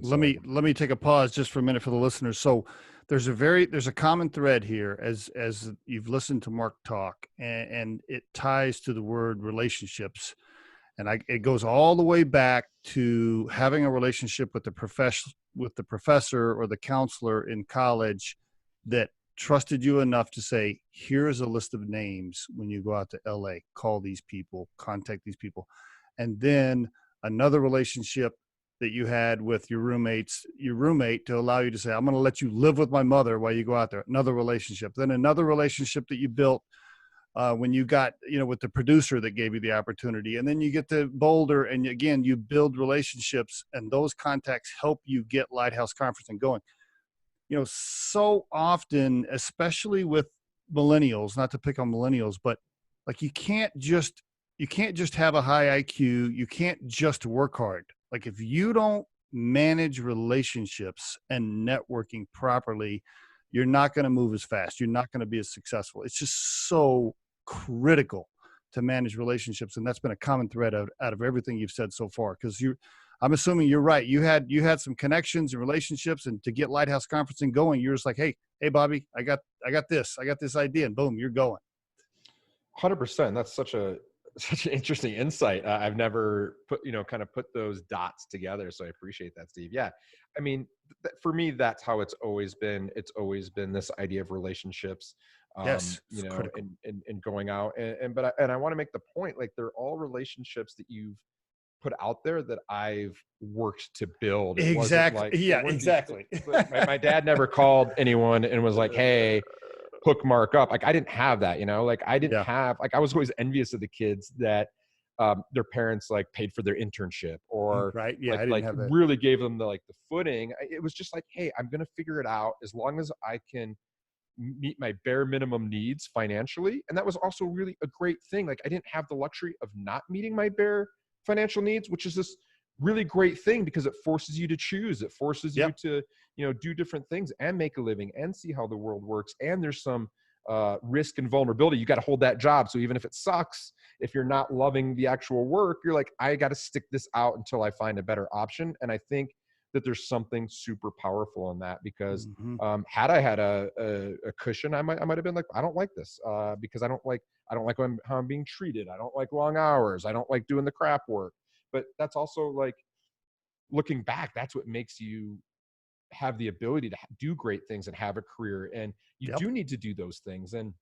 let me take a pause just for a minute for the listeners. So there's a common thread here as you've listened to Marc talk, and it ties to the word relationships. And it goes all the way back to having a relationship with the professor or the counselor in college that trusted you enough to say, here's a list of names. When you go out to LA, call these people, contact these people. And then another relationship that you had with your roommate to allow you to say, I'm going to let you live with my mother while you go out there. Another relationship, then another relationship that you built when you got, with the producer that gave you the opportunity. And then you get to Boulder, and again, you build relationships, and those contacts help you get Lighthouse Conferencing going. So often, especially with millennials, not to pick on millennials, but like you can't just have a high IQ. You can't just work hard. Like if you don't manage relationships and networking properly, you're not going to move as fast. You're not going to be as successful. It's just so critical to manage relationships. And that's been a common thread out of everything you've said so far. Because I'm assuming you're right. You had some connections and relationships, and to get Lighthouse Conferencing going, you're just like, hey, Bobby, I got this idea, and boom, you're going. 100%. That's such an interesting insight. I've never put those dots together. So I appreciate that, Steve. Yeah. I mean, for me, that's how it's always been. It's always been this idea of relationships, yes, and going out. And I want to make the point, like, they're all relationships that you've put out there that I've worked to build. It exactly. Exactly. My dad never called anyone and was like, hey, hook Marc up. Like I didn't have that, like I didn't have, like I was always envious of the kids that their parents like paid for their internship or right. Yeah, like really gave them the footing. It was just like, hey, I'm going to figure it out as long as I can meet my bare minimum needs financially. And that was also really a great thing. Like I didn't have the luxury of not meeting my bare financial needs, which is this really great thing because it forces you to choose. It forces you to, do different things and make a living and see how the world works. And there's some risk and vulnerability. You got to hold that job. So even if it sucks, if you're not loving the actual work, you're like, I got to stick this out until I find a better option. And I think that there's something super powerful in that because had I had a cushion, I might have been like, I don't like this because I don't like how I'm being treated. I don't like long hours. I don't like doing the crap work. But that's also like looking back, that's what makes you have the ability to do great things and have a career. And you do need to do those things. And